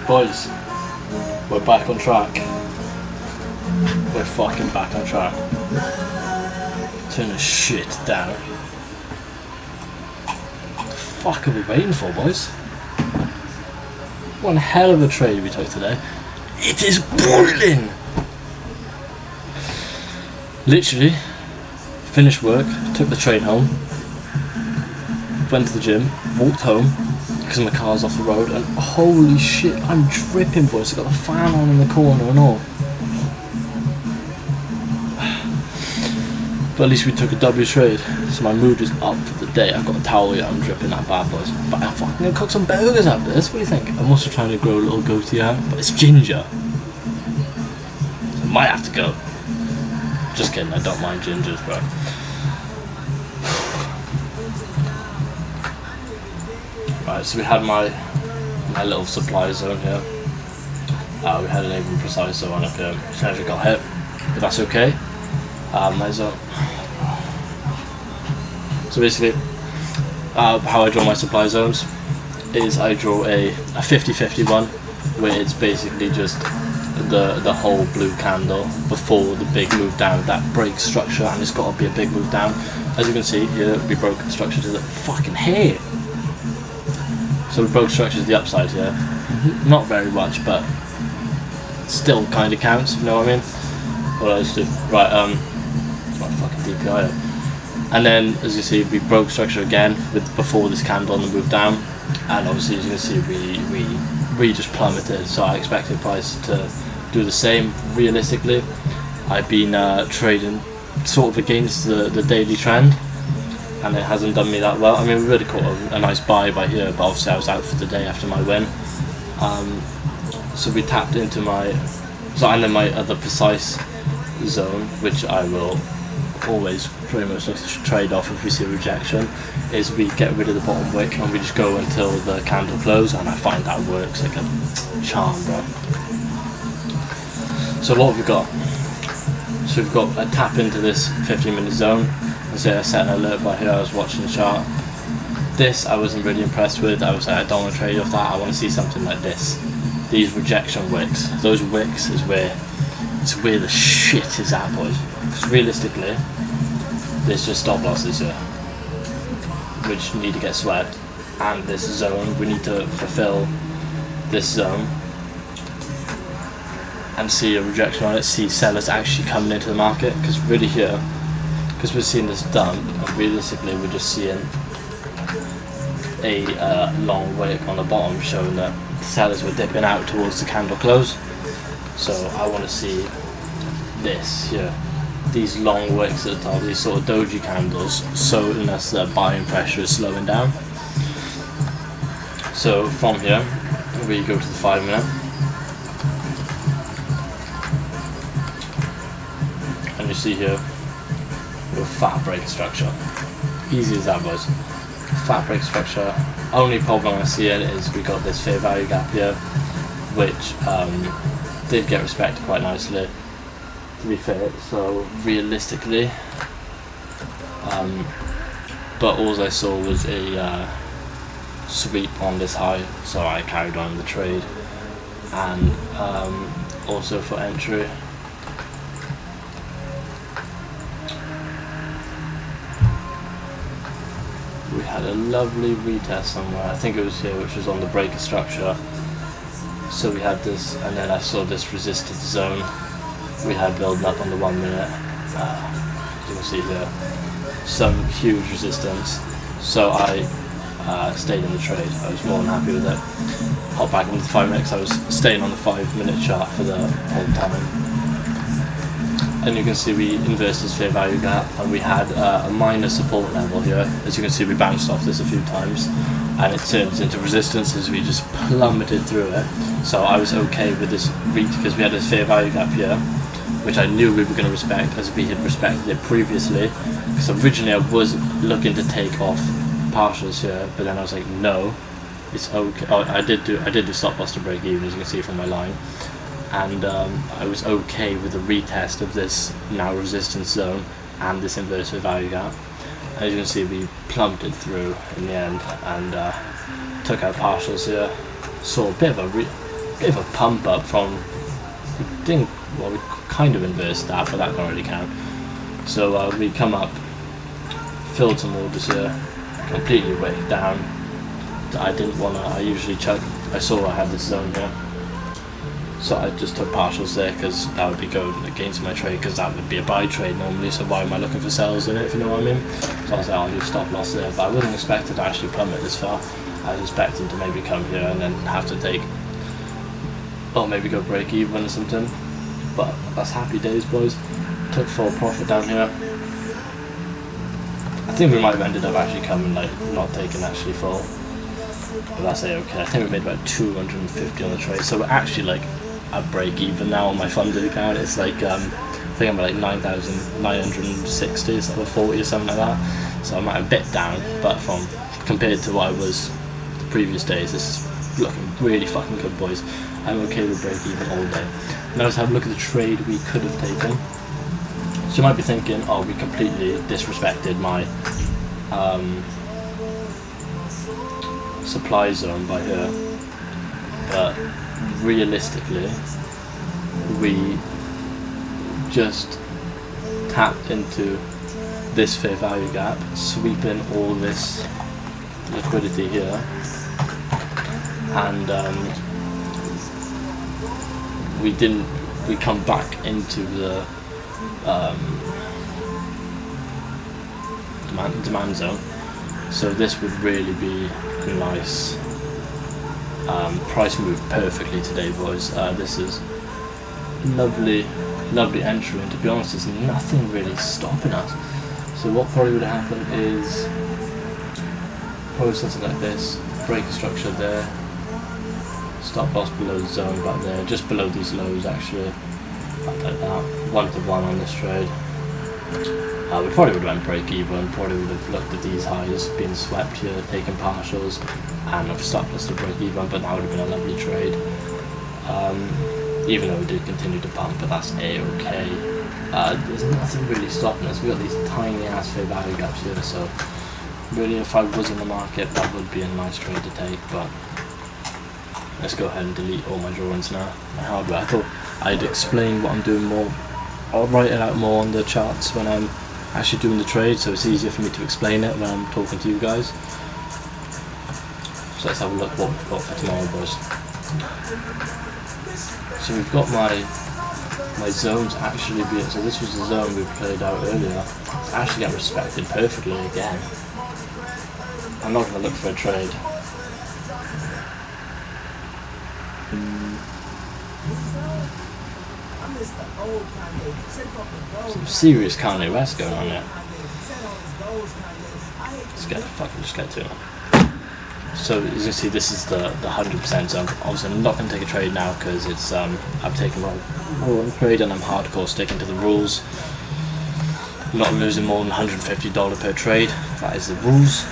Boys, we're back on track. We're fucking back on track. Turn the shit down. What the fuck are we waiting for, boys? One hell of a trade we took today. It is boiling! Literally, finished work, took the train home, went to the gym, walked home because my car's off the road, and holy shit, I'm dripping, boys. I got the fan on in the corner and all. But at least we took a W trade, so my mood is up for the day. I've got a towel here, I'm dripping that bad, boys. But I'm fucking gonna cook some burgers after this. What do you think? I'm also trying to grow a little goatee out, but it's ginger, so I might have to go. Just kidding, I don't mind gingers, bro. Right, so we had my little supply zone here. We had an even precise zone up here. Treasure got hit, but that's okay. My zone. So basically, how I draw my supply zones is I draw a 50-50 one, where it's basically just the whole blue candle before the big move down. That breaks structure, and it's got to be a big move down. As you can see here, we broke the structure to the fucking hair. So we broke structure to the upside here. Not very much, but still kind of counts, you know what I mean? What I used to do. Right, it's my fucking DPI here. And then, as you see, we broke structure again with before this candle and the move down. And obviously, as you can see, we just plummeted. So I expected price to do the same. Realistically, I've been trading sort of against the daily trend, and it hasn't done me that well. I mean, we really caught a nice buy by here, but obviously I was out for the day after my win. So we tapped into my other precise zone, which I will always pretty much look to trade off if we see a rejection, is we get rid of the bottom wick and we just go until the candle close, and I find that works like a charm, bro. So what have we got? So we've got a tap into this 15-minute zone. I set an alert by here. I was watching the chart. This I wasn't really impressed with. I was like, I don't want to trade off that. I want to see something like this. These rejection wicks. Those wicks is where the shit is at, boys. Because realistically, there's just stop losses here, which need to get swept, and this zone, we need to fulfill this zone and see a rejection on it, see sellers actually coming into the market. Because really here, because we're seeing this dump, and realistically we're just seeing a long wick on the bottom showing that sellers were dipping out towards the candle close. So I want to see this here, these long wicks at the top, these sort of doji candles, showing us that buying pressure is slowing down. So from here we go to the 5-minute, and you see here with fat break structure. Easy as that, boys. Fat break structure. Only problem I see in it is we got this fair value gap here, which did get respected quite nicely, to be fair. So realistically, but all I saw was a sweep on this high, so I carried on the trade. And also for entry, we had a lovely retest somewhere, I think it was here, which was on the breaker structure. So we had this, and then I saw this resistance zone we had building up on the 1 minute. You can see here some huge resistance, so I stayed in the trade. I was more than happy with it. Hop back into the 5 minutes. I was staying on the 5-minute chart for the whole time. And you can see we inversed this fair value gap, and we had a minor support level here. As you can see, we bounced off this a few times, and it turns into resistance as we just plummeted through it. So I was okay with this reach because we had this fair value gap here, which I knew we were going to respect as we had respected it previously. Because originally I was looking to take off partials here, but then I was like, no, it's okay. Oh, I did do stop loss to break even, as you can see from my line. And I was okay with the retest of this now resistance zone and this inverse value gap. as you can see, we plummeted through in the end, and took our partials here. Saw a bit of a pump up from, we kind of inversed that, but that don't really count. So we come up, filled some orders here, completely wicked down. I didn't want to, I usually check, I saw I had this zone here, so I just took partials there because that would be going against my trade, because that would be a buy trade normally, so why am I looking for sells in it, if you know what I mean? So I was like, I'll do stop loss there, but I wasn't expecting to actually plummet this far. I was expecting to maybe come here and then have to take, or maybe go break even or something, but that's happy days, boys. Took full profit down here. I think we might have ended up actually coming, like, not taking actually full, but that's okay. I think we made about 250 on the trade, so we're actually like at break even now on my funded account. It's like I think I'm at like 9,960 or 40 or something like that, so I'm at a bit down, but from compared to what I was the previous days, this is looking really fucking good, boys. I'm okay with break even all day. Now let's have a look at the trade we could have taken. So you might be thinking, oh, we completely disrespected my supply zone by here, but realistically we just tapped into this fair value gap, sweeping all this liquidity here, and we come back into the demand zone. So this would really be nice. Price moved perfectly today, boys. This is lovely entry, and to be honest, there's nothing really stopping us. So what probably would happen is probably something like this: break a structure there, stop loss below the zone back there, just below these lows actually, like that, 1-to-1 on this trade. We probably would have went break even, probably would have looked at these highs, been swept here, taken partials, and have stopped us to break even, but that would have been a lovely trade. Even though we did continue to pump, but that's a-okay. There's nothing really stopping us. We've got these tiny ass fair value gaps here, so really if I was in the market, that would be a nice trade to take, but let's go ahead and delete all my drawings now. My hardware, I thought I'd explain what I'm doing more. I'll write it out more on the charts when I'm actually doing the trade, so it's easier for me to explain it when I'm talking to you guys. So let's have a look what we've got for tomorrow, boys. So we've got my zones actually being, so this was the zone we played out earlier. It's actually getting respected perfectly again. I'm not going to look for a trade. Some serious Kanye West going on here. Just get to it. So as you can see, this is the 100% zone. Obviously I'm not going to take a trade now because it's I've taken my one trade and I'm hardcore sticking to the rules. I'm not losing more than $150 per trade. That is the rules.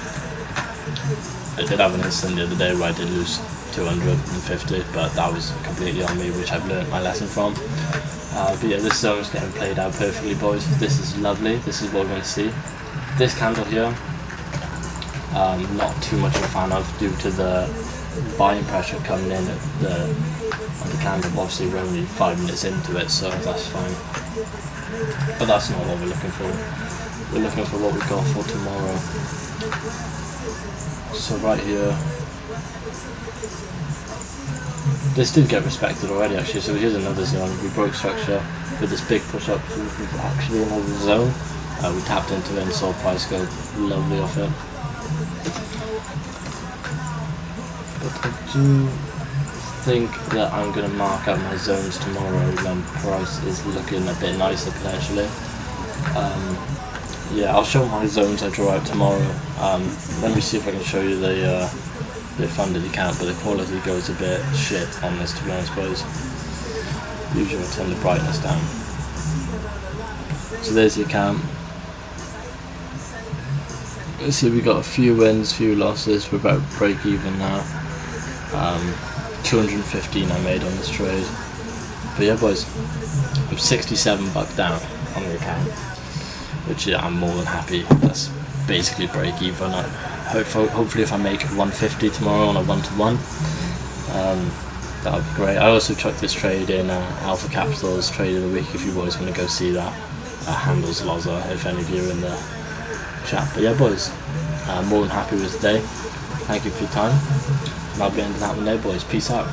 I did have an incident the other day where I did lose 250, but that was completely on me, which I've learned my lesson from. But yeah, this zone is getting played out perfectly, boys. This is lovely. This is what we're going to see. This candle here, not too much of a fan of due to the buying pressure coming in at the candle. Obviously we're only 5 minutes into it, so that's fine. But that's not what we're looking for. We're looking for what we got for tomorrow. So right here, this did get respected already actually, so here's another zone. We broke structure with this big push up, so this is actually another zone. We tapped into it and saw price go lovely off it. But I do think that I'm going to mark out my zones tomorrow when price is looking a bit nicer potentially. Yeah, I'll show my zones I draw out tomorrow. Let me see if I can show you the funded account, but the quality goes a bit shit on this, to be honest, boys. Usually I'll turn the brightness down. So there's the account. Let's see, we got a few wins, few losses. We're about break even now. 215 I made on this trade. But yeah, boys, I'm $67 down on the account, which yeah, I'm more than happy. That's basically break even. Hopefully if I make 150 tomorrow on a 1-to-1, that would be great. I also chucked this trade in Alpha Capital's Trade of the Week if you boys want to go see that. Handles Loza if any of you are in the chat. But yeah boys, more than happy with today. Thank you for your time, and I'll be ending that one there boys. Peace out.